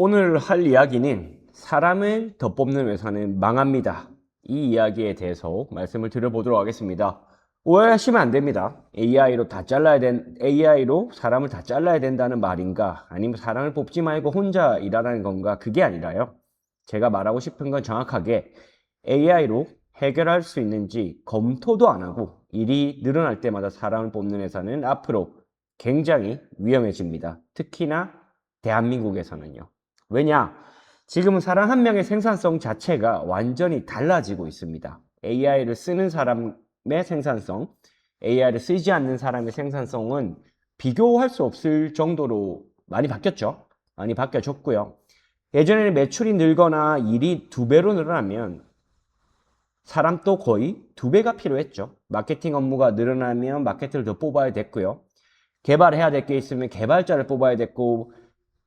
오늘 할 이야기는 사람을 더 뽑는 회사는 망합니다. 이 이야기에 대해서 말씀을 드려보도록 하겠습니다. 오해하시면 안 됩니다. AI로 사람을 다 잘라야 된다는 말인가? 아니면 사람을 뽑지 말고 혼자 일하라는 건가? 그게 아니라요. 제가 말하고 싶은 건 정확하게 AI로 해결할 수 있는지 검토도 안 하고 일이 늘어날 때마다 사람을 뽑는 회사는 앞으로 굉장히 위험해집니다. 특히나 대한민국에서는요. 왜냐? 지금은 사람 한 명의 생산성 자체가 완전히 달라지고 있습니다. AI를 쓰는 사람의 생산성, AI를 쓰지 않는 사람의 생산성은 비교할 수 없을 정도로 많이 바뀌었죠. 많이 바뀌어졌고요. 예전에는 매출이 늘거나 일이 2배로 늘어나면 사람도 거의 2배가 필요했죠. 마케팅 업무가 늘어나면 마케터를 더 뽑아야 됐고요. 개발해야 될 게 있으면 개발자를 뽑아야 됐고,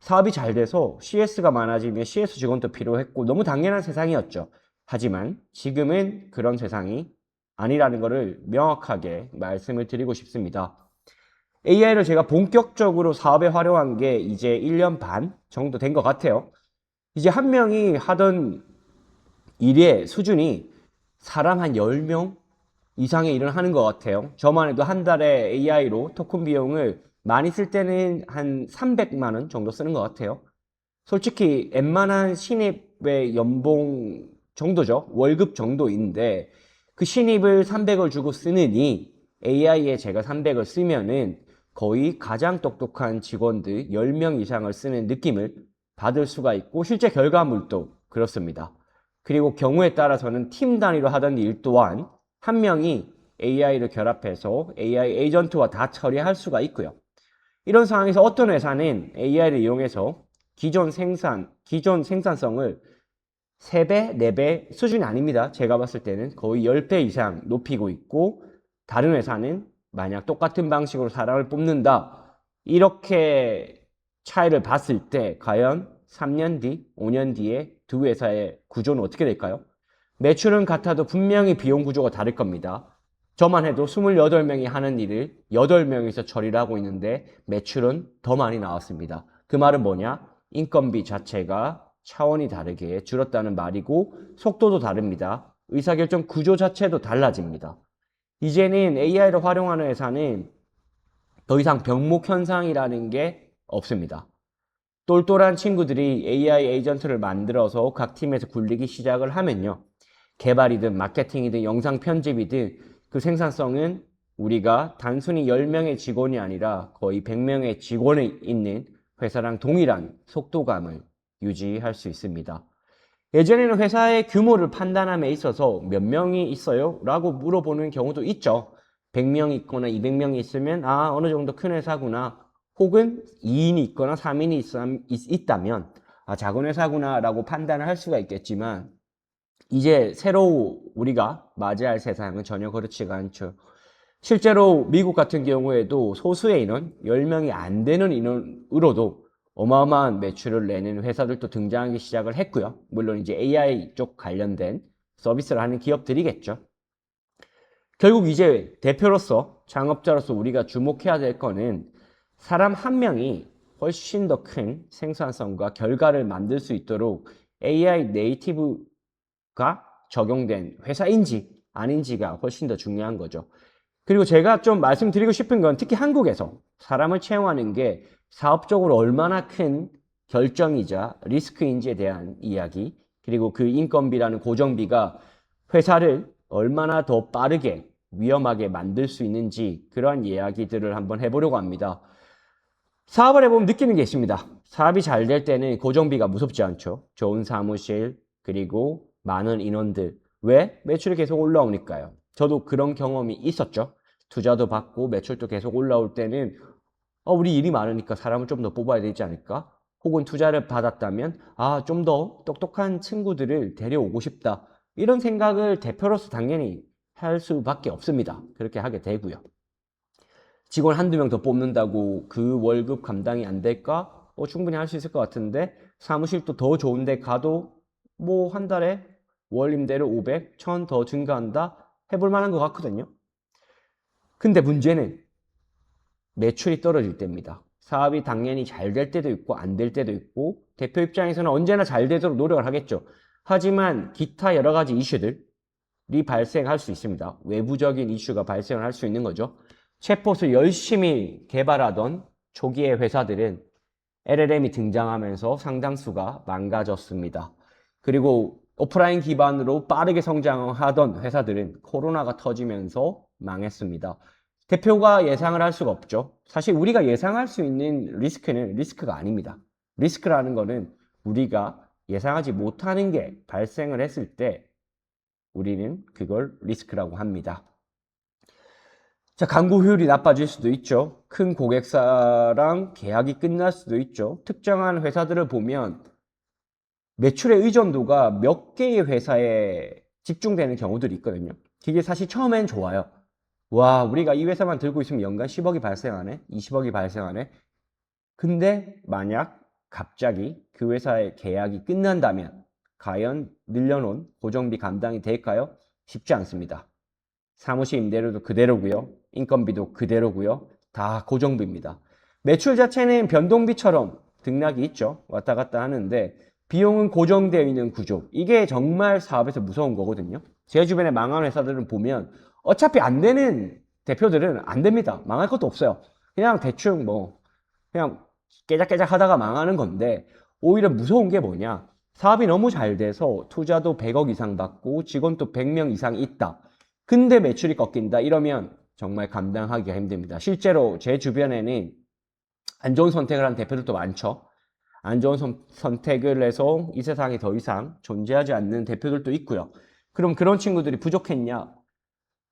사업이 잘 돼서 CS가 많아지면 CS 직원도 필요했고 너무 당연한 세상이었죠. 하지만 지금은 그런 세상이 아니라는 것을 명확하게 말씀을 드리고 싶습니다. AI를 제가 본격적으로 사업에 활용한 게 이제 1년 반 정도 된 것 같아요. 이제 한 명이 하던 일의 수준이 사람 한 10명 이상의 일을 하는 것 같아요. 저만 해도 한 달에 AI로 토큰 비용을 많이 쓸 때는 한 300만 원 정도 쓰는 것 같아요. 솔직히 웬만한 신입의 연봉 정도죠. 월급 정도인데 그 신입을 300을 주고 쓰느니 AI에 제가 300을 쓰면은 거의 가장 똑똑한 직원들 10명 이상을 쓰는 느낌을 받을 수가 있고 실제 결과물도 그렇습니다. 그리고 경우에 따라서는 팀 단위로 하던 일 또한 한 명이 AI를 결합해서 AI 에이전트와 다 처리할 수가 있고요. 이런 상황에서 어떤 회사는 AI를 이용해서 기존 생산성을 3배, 4배 수준이 아닙니다. 제가 봤을 때는 거의 10배 이상 높이고 있고, 다른 회사는 만약 똑같은 방식으로 사람을 뽑는다. 이렇게 차이를 봤을 때 과연 3년 뒤, 5년 뒤에 두 회사의 구조는 어떻게 될까요? 매출은 같아도 분명히 비용 구조가 다를 겁니다. 저만 해도 28명이 하는 일을 8명이서 처리를 하고 있는데 매출은 더 많이 나왔습니다. 그 말은 뭐냐? 인건비 자체가 차원이 다르게 줄었다는 말이고 속도도 다릅니다. 의사결정 구조 자체도 달라집니다. 이제는 AI를 활용하는 회사는 더 이상 병목 현상이라는 게 없습니다. 똘똘한 친구들이 AI 에이전트를 만들어서 각 팀에서 굴리기 시작을 하면요. 개발이든 마케팅이든 영상 편집이든 그 생산성은 우리가 단순히 10명의 직원이 아니라 거의 100명의 직원이 있는 회사랑 동일한 속도감을 유지할 수 있습니다. 예전에는 회사의 규모를 판단함에 있어서 몇 명이 있어요? 라고 물어보는 경우도 있죠. 100명이 있거나 200명이 있으면 어느 정도 큰 회사구나. 혹은 2인이 있거나 3인이 있다면 작은 회사구나 라고 판단을 할 수가 있겠지만 이제 새로 우리가 맞이할 세상은 전혀 그렇지가 않죠. 실제로 미국 같은 경우에도 소수의 인원, 10명이 안 되는 인원으로도 어마어마한 매출을 내는 회사들도 등장하기 시작을 했고요. 물론 이제 AI 쪽 관련된 서비스를 하는 기업들이겠죠. 결국 이제 대표로서, 창업자로서 우리가 주목해야 될 거는 사람 한 명이 훨씬 더 큰 생산성과 결과를 만들 수 있도록 AI 네이티브가 적용된 회사인지 아닌지가 훨씬 더 중요한 거죠. 그리고 제가 좀 말씀드리고 싶은 건 특히 한국에서 사람을 채용하는 게 사업적으로 얼마나 큰 결정이자 리스크인지에 대한 이야기, 그리고 그 인건비라는 고정비가 회사를 얼마나 더 빠르게 위험하게 만들 수 있는지 그런 이야기들을 한번 해보려고 합니다. 사업을 해보면 느끼는 게 있습니다. 사업이 잘 될 때는 고정비가 무섭지 않죠. 좋은 사무실, 그리고 많은 인원들. 왜? 매출이 계속 올라오니까요. 저도 그런 경험이 있었죠. 투자도 받고 매출도 계속 올라올 때는 우리 일이 많으니까 사람을 좀 더 뽑아야 되지 않을까? 혹은 투자를 받았다면 좀 더 똑똑한 친구들을 데려오고 싶다. 이런 생각을 대표로서 당연히 할 수밖에 없습니다. 그렇게 하게 되고요. 직원 한두 명 더 뽑는다고 그 월급 감당이 안 될까? 충분히 할 수 있을 것 같은데 사무실도 더 좋은 데 가도 뭐 한 달에 월 임대료 500, 1000 더 증가한다? 해볼 만한 것 같거든요. 근데 문제는 매출이 떨어질 때입니다. 사업이 당연히 잘 될 때도 있고 안 될 때도 있고 대표 입장에서는 언제나 잘 되도록 노력을 하겠죠. 하지만 기타 여러 가지 이슈들이 발생할 수 있습니다. 외부적인 이슈가 발생을 할 수 있는 거죠. 챗봇을 열심히 개발하던 초기의 회사들은 LLM이 등장하면서 상당수가 망가졌습니다. 그리고 오프라인 기반으로 빠르게 성장하던 회사들은 코로나가 터지면서 망했습니다. 대표가 예상을 할 수가 없죠. 사실 우리가 예상할 수 있는 리스크는 리스크가 아닙니다. 리스크라는 거는 우리가 예상하지 못하는 게 발생을 했을 때 우리는 그걸 리스크라고 합니다. 자, 광고 효율이 나빠질 수도 있죠. 큰 고객사랑 계약이 끝날 수도 있죠. 특정한 회사들을 보면 매출의 의존도가 몇 개의 회사에 집중되는 경우들이 있거든요. 그게 사실 처음엔 좋아요. 와, 우리가 이 회사만 들고 있으면 연간 10억이 발생하네, 20억이 발생하네. 근데 만약 갑자기 그 회사의 계약이 끝난다면 과연 늘려놓은 고정비 감당이 될까요? 쉽지 않습니다. 사무실 임대료도 그대로고요. 인건비도 그대로고요. 다 고정비입니다. 매출 자체는 변동비처럼 등락이 있죠. 왔다 갔다 하는데 비용은 고정되어 있는 구조. 이게 정말 사업에서 무서운 거거든요. 제 주변에 망한 회사들은 보면 어차피 안 되는 대표들은 안 됩니다. 망할 것도 없어요. 그냥 대충 그냥 깨작깨작 하다가 망하는 건데 오히려 무서운 게 뭐냐. 사업이 너무 잘 돼서 투자도 100억 이상 받고 직원도 100명 이상 있다. 근데 매출이 꺾인다. 이러면 정말 감당하기가 힘듭니다. 실제로 제 주변에는 안 좋은 선택을 한 대표들도 많죠. 안 좋은 선택을 해서 이 세상에 더 이상 존재하지 않는 대표들도 있고요. 그럼 그런 친구들이 부족했냐?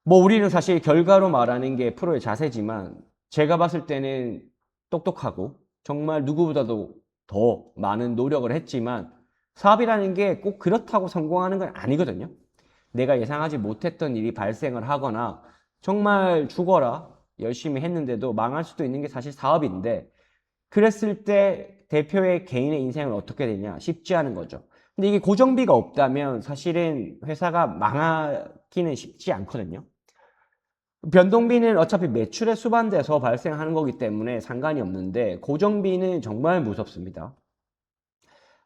우리는 사실 결과로 말하는 게 프로의 자세지만 제가 봤을 때는 똑똑하고 정말 누구보다도 더 많은 노력을 했지만 사업이라는 게 꼭 그렇다고 성공하는 건 아니거든요. 내가 예상하지 못했던 일이 발생을 하거나 정말 죽어라 열심히 했는데도 망할 수도 있는 게 사실 사업인데 그랬을 때 대표의 개인의 인생은 어떻게 되냐? 쉽지 않은 거죠. 근데 이게 고정비가 없다면 사실은 회사가 망하기는 쉽지 않거든요. 변동비는 어차피 매출에 수반돼서 발생하는 거기 때문에 상관이 없는데 고정비는 정말 무섭습니다.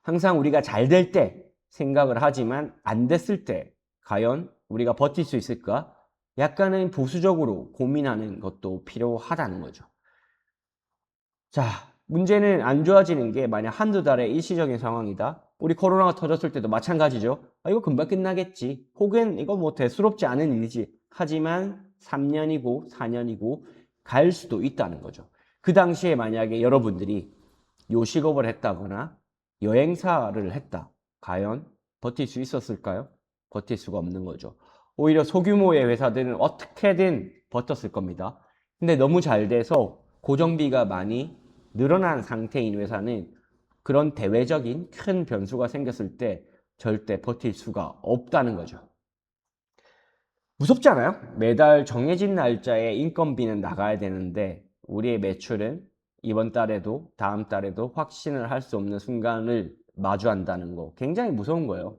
항상 우리가 잘 될 때 생각을 하지만 안 됐을 때 과연 우리가 버틸 수 있을까? 약간은 보수적으로 고민하는 것도 필요하다는 거죠. 자, 문제는 안 좋아지는 게 만약 한두 달의 일시적인 상황이다. 우리 코로나가 터졌을 때도 마찬가지죠. 이거 금방 끝나겠지. 혹은 이거 대수롭지 않은 일이지. 하지만 3년이고 4년이고 갈 수도 있다는 거죠. 그 당시에 만약에 여러분들이 요식업을 했다거나 여행사를 했다. 과연 버틸 수 있었을까요? 버틸 수가 없는 거죠. 오히려 소규모의 회사들은 어떻게든 버텼을 겁니다. 근데 너무 잘 돼서 고정비가 많이 늘어난 상태인 회사는 그런 대외적인 큰 변수가 생겼을 때 절대 버틸 수가 없다는 거죠. 무섭지 않아요? 매달 정해진 날짜에 인건비는 나가야 되는데 우리의 매출은 이번 달에도 다음 달에도 확신을 할 수 없는 순간을 마주한다는 거 굉장히 무서운 거예요.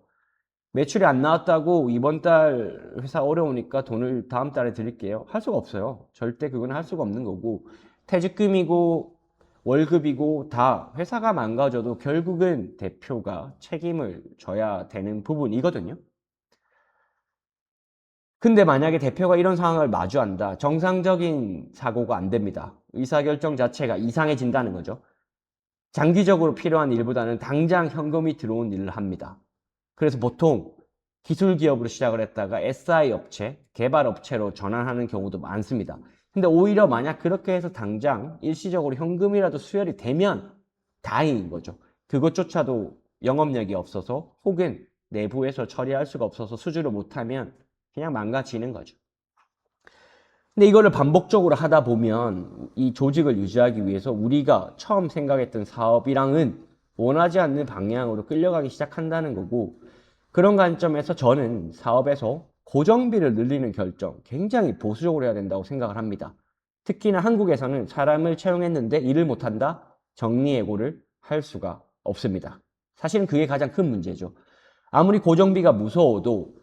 매출이 안 나왔다고 이번 달 회사 어려우니까 돈을 다음 달에 드릴게요. 할 수가 없어요. 절대 그건 할 수가 없는 거고 퇴직금이고 월급이고 다 회사가 망가져도 결국은 대표가 책임을 져야 되는 부분이거든요. 근데 만약에 대표가 이런 상황을 마주한다. 정상적인 사고가 안 됩니다. 의사결정 자체가 이상해진다는 거죠. 장기적으로 필요한 일보다는 당장 현금이 들어온 일을 합니다. 그래서 보통 기술 기업으로 시작을 했다가 SI 업체, 개발 업체로 전환하는 경우도 많습니다. 근데 오히려 만약 그렇게 해서 당장 일시적으로 현금이라도 수혈이 되면 다행인 거죠. 그것조차도 영업력이 없어서 혹은 내부에서 처리할 수가 없어서 수주를 못하면 그냥 망가지는 거죠. 근데 이거를 반복적으로 하다 보면 이 조직을 유지하기 위해서 우리가 처음 생각했던 사업이랑은 원하지 않는 방향으로 끌려가기 시작한다는 거고 그런 관점에서 저는 사업에서 고정비를 늘리는 결정 굉장히 보수적으로 해야 된다고 생각을 합니다. 특히나 한국에서는 사람을 채용했는데 일을 못한다? 정리해고를 할 수가 없습니다. 사실은 그게 가장 큰 문제죠. 아무리 고정비가 무서워도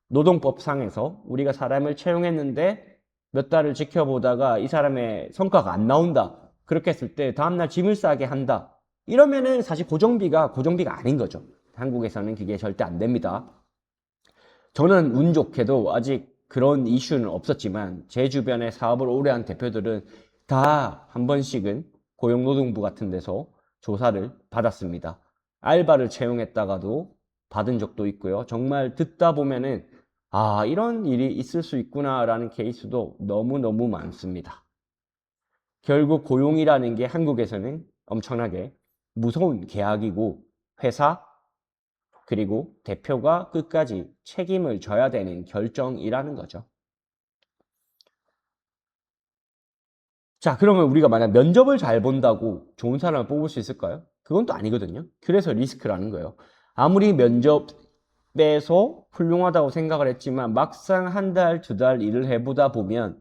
노동법상에서 우리가 사람을 채용했는데 몇 달을 지켜보다가 이 사람의 성과가 안 나온다. 그렇게 했을 때 다음날 짐을 싸게 한다. 이러면은 사실 고정비가 아닌 거죠. 한국에서는 그게 절대 안 됩니다. 저는 운 좋게도 아직 그런 이슈는 없었지만 제 주변에 사업을 오래 한 대표들은 다 한 번씩은 고용노동부 같은 데서 조사를 받았습니다. 알바를 채용했다가도 받은 적도 있고요. 정말 듣다 보면은 아, 이런 일이 있을 수 있구나라는 케이스도 너무너무 많습니다. 결국 고용이라는 게 한국에서는 엄청나게 무서운 계약이고 회사 그리고 대표가 끝까지 책임을 져야 되는 결정이라는 거죠. 자, 그러면 우리가 만약 면접을 잘 본다고 좋은 사람을 뽑을 수 있을까요? 그건 또 아니거든요. 그래서 리스크라는 거예요. 아무리 면접에서 훌륭하다고 생각을 했지만 막상 한 달, 두 달 일을 해보다 보면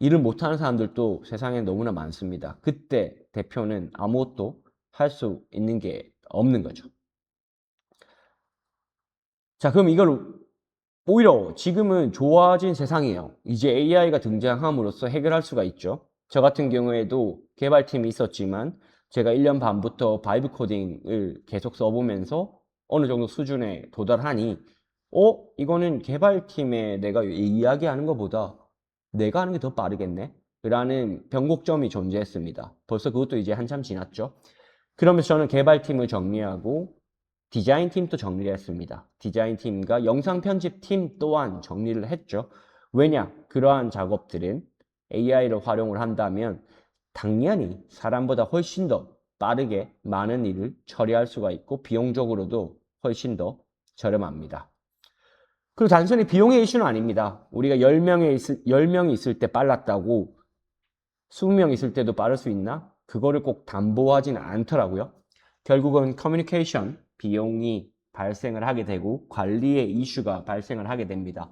일을 못하는 사람들도 세상에 너무나 많습니다. 그때 대표는 아무것도 할 수 있는 게 없는 거죠. 자, 그럼 이걸 오히려 지금은 좋아진 세상이에요. 이제 AI가 등장함으로써 해결할 수가 있죠. 저 같은 경우에도 개발팀이 있었지만 제가 1년 반부터 바이브 코딩을 계속 써보면서 어느 정도 수준에 도달하니 이거는 개발팀에 내가 이야기하는 것보다 내가 하는 게 더 빠르겠네? 라는 변곡점이 존재했습니다. 벌써 그것도 이제 한참 지났죠. 그러면서 저는 개발팀을 정리하고 디자인팀도 정리를 했습니다. 디자인팀과 영상 편집팀 또한 정리를 했죠. 왜냐? 그러한 작업들은 AI를 활용을 한다면 당연히 사람보다 훨씬 더 빠르게 많은 일을 처리할 수가 있고 비용적으로도 훨씬 더 저렴합니다. 그리고 단순히 비용의 이슈는 아닙니다. 우리가 10명이 있을 때 빨랐다고 20명 있을 때도 빠를 수 있나? 그거를 꼭 담보하지는 않더라고요. 결국은 커뮤니케이션 비용이 발생을 하게 되고 관리의 이슈가 발생을 하게 됩니다.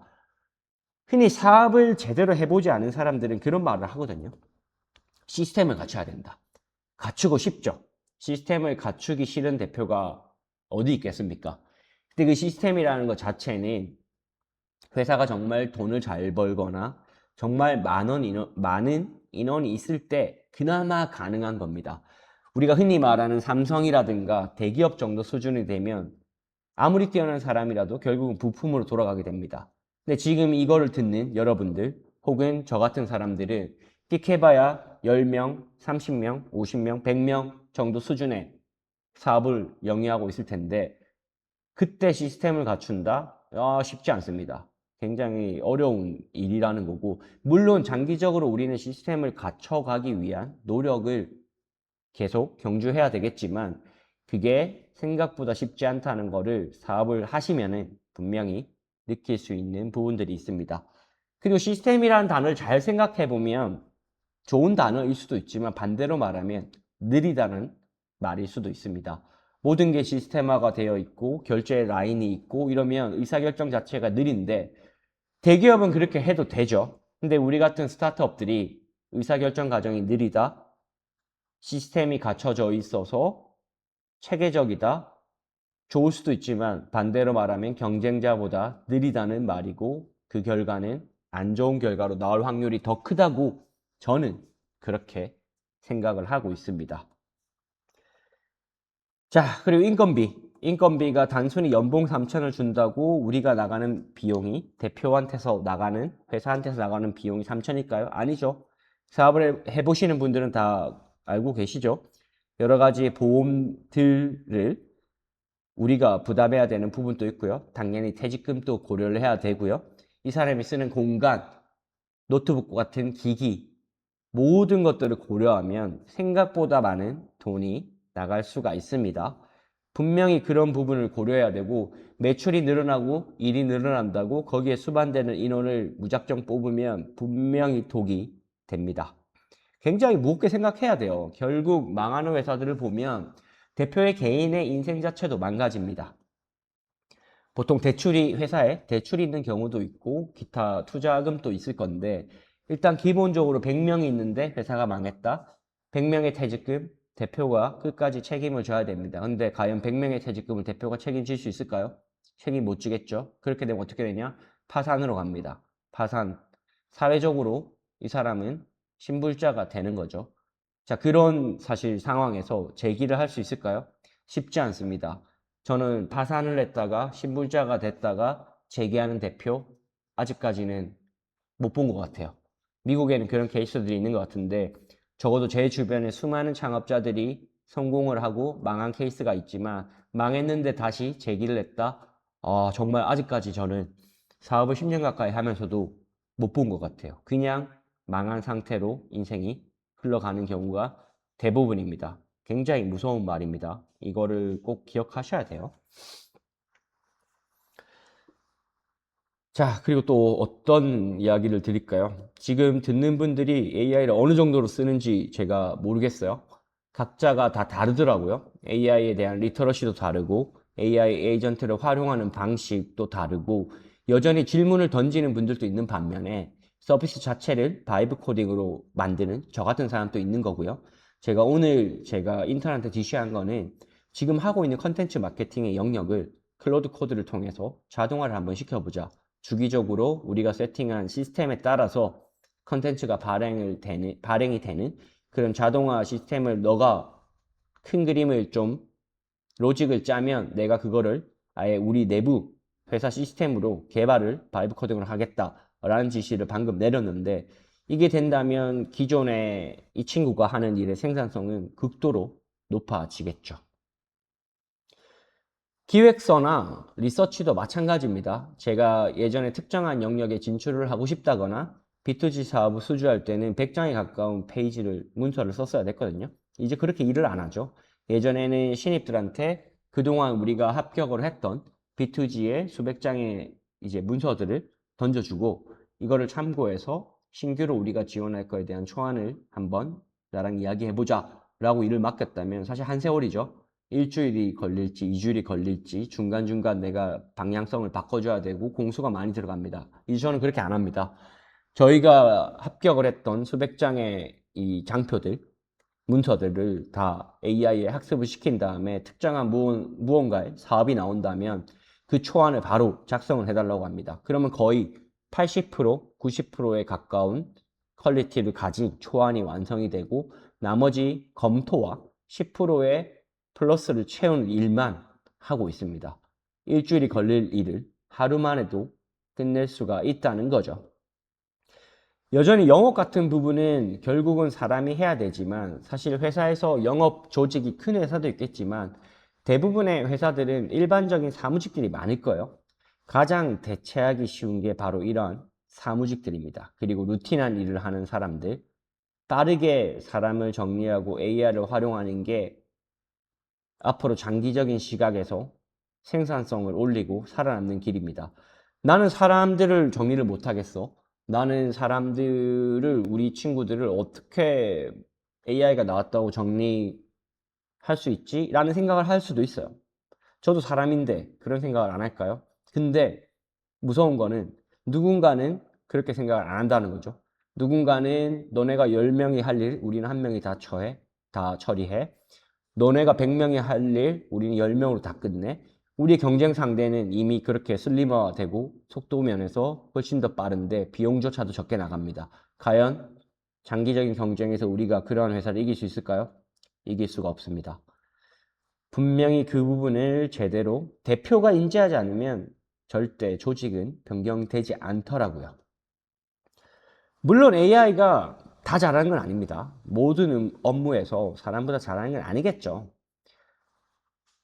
흔히 사업을 제대로 해보지 않은 사람들은 그런 말을 하거든요. 시스템을 갖춰야 된다. 갖추고 싶죠. 시스템을 갖추기 싫은 대표가 어디 있겠습니까? 근데 그 시스템이라는 것 자체는 회사가 정말 돈을 잘 벌거나 정말 많은 인원이 있을 때 그나마 가능한 겁니다. 우리가 흔히 말하는 삼성이라든가 대기업 정도 수준이 되면 아무리 뛰어난 사람이라도 결국은 부품으로 돌아가게 됩니다. 근데 지금 이거를 듣는 여러분들 혹은 저 같은 사람들은 띡 해봐야 10명, 30명, 50명, 100명 정도 수준의 사업을 영위하고 있을 텐데 그때 시스템을 갖춘다? 쉽지 않습니다. 굉장히 어려운 일이라는 거고 물론 장기적으로 우리는 시스템을 갖춰가기 위한 노력을 계속 경주해야 되겠지만 그게 생각보다 쉽지 않다는 거를 사업을 하시면은 분명히 느낄 수 있는 부분들이 있습니다. 그리고 시스템이라는 단어를 잘 생각해 보면 좋은 단어일 수도 있지만 반대로 말하면 느리다는 말일 수도 있습니다. 모든 게 시스템화가 되어 있고 결제 라인이 있고 이러면 의사결정 자체가 느린데 대기업은 그렇게 해도 되죠. 근데 우리 같은 스타트업들이 의사결정 과정이 느리다, 시스템이 갖춰져 있어서 체계적이다, 좋을 수도 있지만 반대로 말하면 경쟁자보다 느리다는 말이고 그 결과는 안 좋은 결과로 나올 확률이 더 크다고 저는 그렇게 생각을 하고 있습니다. 자, 그리고 인건비. 인건비가 단순히 연봉 3천을 준다고 우리가 나가는 비용이 대표한테서 나가는 회사한테서 나가는 비용이 3천일까요? 아니죠. 사업을 해보시는 분들은 다 알고 계시죠. 여러 가지 보험들을 우리가 부담해야 되는 부분도 있고요. 당연히 퇴직금도 고려를 해야 되고요. 이 사람이 쓰는 공간, 노트북 같은 기기 모든 것들을 고려하면 생각보다 많은 돈이 나갈 수가 있습니다. 분명히 그런 부분을 고려해야 되고 매출이 늘어나고 일이 늘어난다고 거기에 수반되는 인원을 무작정 뽑으면 분명히 독이 됩니다. 굉장히 무겁게 생각해야 돼요. 결국 망하는 회사들을 보면 대표의 개인의 인생 자체도 망가집니다. 보통 회사에 대출이 있는 경우도 있고 기타 투자금도 있을 건데 일단 기본적으로 100명이 있는데 회사가 망했다. 100명의 퇴직금 대표가 끝까지 책임을 져야 됩니다. 근데 과연 100명의 퇴직금을 대표가 책임질 수 있을까요? 책임 못 지겠죠. 그렇게 되면 어떻게 되냐? 파산으로 갑니다. 파산. 사회적으로 이 사람은 신불자가 되는 거죠. 자, 그런 사실 상황에서 재기를 할 수 있을까요? 쉽지 않습니다. 저는 파산을 했다가 신불자가 됐다가 재기하는 대표 아직까지는 못 본 것 같아요. 미국에는 그런 케이스들이 있는 것 같은데 적어도 제 주변에 수많은 창업자들이 성공을 하고 망한 케이스가 있지만 망했는데 다시 재기를 했다? 정말 아직까지 저는 사업을 10년 가까이 하면서도 못 본 것 같아요. 그냥 망한 상태로 인생이 흘러가는 경우가 대부분입니다. 굉장히 무서운 말입니다. 이거를 꼭 기억하셔야 돼요. 자, 그리고 또 어떤 이야기를 드릴까요? 지금 듣는 분들이 AI를 어느 정도로 쓰는지 제가 모르겠어요. 각자가 다 다르더라고요. AI에 대한 리터러시도 다르고, AI 에이전트를 활용하는 방식도 다르고, 여전히 질문을 던지는 분들도 있는 반면에, 서비스 자체를 바이브 코딩으로 만드는 저 같은 사람도 있는 거고요. 제가 오늘 제가 인턴한테 지시한 거는 지금 하고 있는 컨텐츠 마케팅의 영역을 클로드 코드를 통해서 자동화를 한번 시켜보자. 주기적으로 우리가 세팅한 시스템에 따라서 컨텐츠가 발행이 되는 그런 자동화 시스템을 너가 큰 그림을 좀 로직을 짜면 내가 그거를 아예 우리 내부 회사 시스템으로 개발을 바이브 코딩을 하겠다라는 지시를 방금 내렸는데 이게 된다면 기존에 이 친구가 하는 일의 생산성은 극도로 높아지겠죠. 기획서나 리서치도 마찬가지입니다. 제가 예전에 특정한 영역에 진출을 하고 싶다거나 B2G 사업을 수주할 때는 100장에 가까운 문서를 썼어야 됐거든요. 이제 그렇게 일을 안 하죠. 예전에는 신입들한테 그동안 우리가 합격을 했던 B2G의 수백 장의 이제 문서들을 던져주고 이거를 참고해서 신규로 우리가 지원할 거에 대한 초안을 한번 나랑 이야기해보자 라고 일을 맡겼다면 사실 한 세월이죠. 일주일이 걸릴지, 2주일이 걸릴지, 중간중간 내가 방향성을 바꿔줘야 되고, 공수가 많이 들어갑니다. 이제 저는 그렇게 안 합니다. 저희가 합격을 했던 수백 장의 이 장표들, 문서들을 다 AI에 학습을 시킨 다음에 특정한 무언가의 사업이 나온다면 그 초안을 바로 작성을 해달라고 합니다. 그러면 거의 80%, 90%에 가까운 퀄리티를 가진 초안이 완성이 되고 나머지 검토와 10%의 플러스를 채우는 일만 하고 있습니다. 일주일이 걸릴 일을 하루 만에도 끝낼 수가 있다는 거죠. 여전히 영업 같은 부분은 결국은 사람이 해야 되지만 사실 회사에서 영업 조직이 큰 회사도 있겠지만 대부분의 회사들은 일반적인 사무직들이 많을 거예요. 가장 대체하기 쉬운 게 바로 이런 사무직들입니다. 그리고 루틴한 일을 하는 사람들, 빠르게 사람을 정리하고 AI를 활용하는 게 앞으로 장기적인 시각에서 생산성을 올리고 살아남는 길입니다. 나는 사람들을 정리를 못하겠어. 나는 우리 친구들을 어떻게 AI가 나왔다고 정리할 수 있지? 라는 생각을 할 수도 있어요. 저도 사람인데 그런 생각을 안 할까요? 근데 무서운 거는 누군가는 그렇게 생각을 안 한다는 거죠. 누군가는 너네가 10명이 할 일, 우리는 1명이 다 처리해. 너네가 100명이 할 일, 우리는 10명으로 다 끝내. 우리 경쟁 상대는 이미 그렇게 슬림화되고 속도 면에서 훨씬 더 빠른데 비용조차도 적게 나갑니다. 과연 장기적인 경쟁에서 우리가 그러한 회사를 이길 수 있을까요? 이길 수가 없습니다. 분명히 그 부분을 제대로 대표가 인지하지 않으면 절대 조직은 변경되지 않더라고요. 물론 AI가 다 잘하는 건 아닙니다. 모든 업무에서 사람보다 잘하는 건 아니겠죠.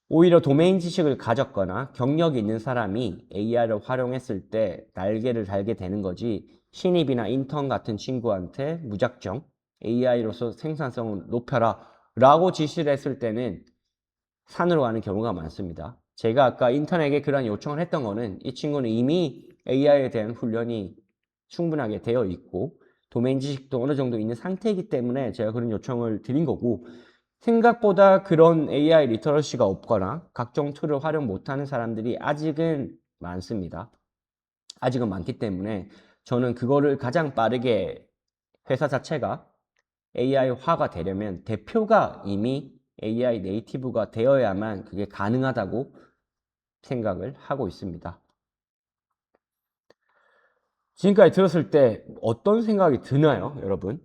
오히려 도메인 지식을 가졌거나 경력이 있는 사람이 AI를 활용했을 때 날개를 달게 되는 거지 신입이나 인턴 같은 친구한테 무작정 AI로서 생산성을 높여라 라고 지시를 했을 때는 산으로 가는 경우가 많습니다. 제가 아까 인턴에게 그런 요청을 했던 거는 이 친구는 이미 AI에 대한 훈련이 충분하게 되어 있고 도메인 지식도 어느 정도 있는 상태이기 때문에 제가 그런 요청을 드린 거고 생각보다 그런 AI 리터러시가 없거나 각종 툴을 활용 못하는 사람들이 아직은 많습니다. 아직은 많기 때문에 저는 그거를 가장 빠르게 회사 자체가 AI화가 되려면 대표가 이미 AI 네이티브가 되어야만 그게 가능하다고 생각을 하고 있습니다. 지금까지 들었을 때 어떤 생각이 드나요, 여러분?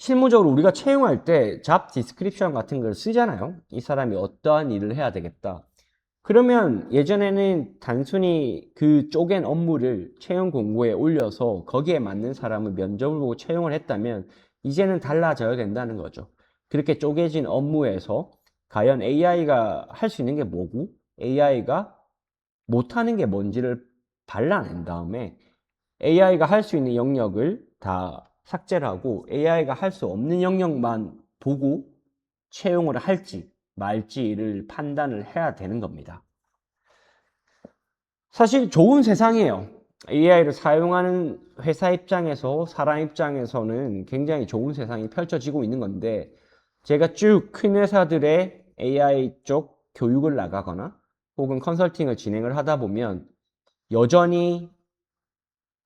실무적으로 우리가 채용할 때 잡 디스크립션 같은 걸 쓰잖아요. 이 사람이 어떠한 일을 해야 되겠다. 그러면 예전에는 단순히 그 쪼갠 업무를 채용 공고에 올려서 거기에 맞는 사람을 면접을 보고 채용을 했다면 이제는 달라져야 된다는 거죠. 그렇게 쪼개진 업무에서 과연 AI가 할 수 있는 게 뭐고 AI가 못하는 게 뭔지를 발라낸 다음에 AI가 할 수 있는 영역을 다 삭제를 하고 AI가 할 수 없는 영역만 보고 채용을 할지 말지를 판단을 해야 되는 겁니다. 사실 좋은 세상이에요. AI를 사용하는 회사 입장에서, 사람 입장에서는 굉장히 좋은 세상이 펼쳐지고 있는 건데, 제가 쭉 큰 회사들의 AI 쪽 교육을 나가거나 혹은 컨설팅을 진행을 하다 보면 여전히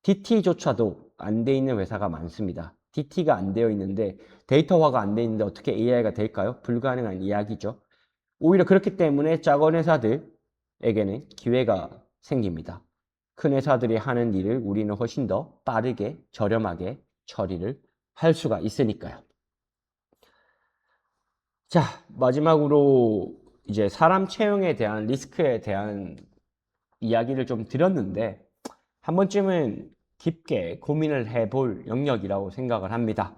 DT조차도 안 돼 있는 회사가 많습니다. DT가 안 되어 있는데 데이터화가 안 돼 있는데 어떻게 AI가 될까요? 불가능한 이야기죠. 오히려 그렇기 때문에 작은 회사들에게는 기회가 생깁니다. 큰 회사들이 하는 일을 우리는 훨씬 더 빠르게 저렴하게 처리를 할 수가 있으니까요. 자, 마지막으로 이제 사람 채용에 대한 리스크에 대한 이야기를 좀 드렸는데 한 번쯤은 깊게 고민을 해볼 영역이라고 생각을 합니다.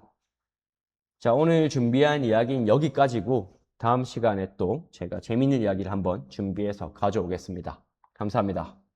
자, 오늘 준비한 이야기는 여기까지고 다음 시간에 또 제가 재밌는 이야기를 한번 준비해서 가져오겠습니다. 감사합니다.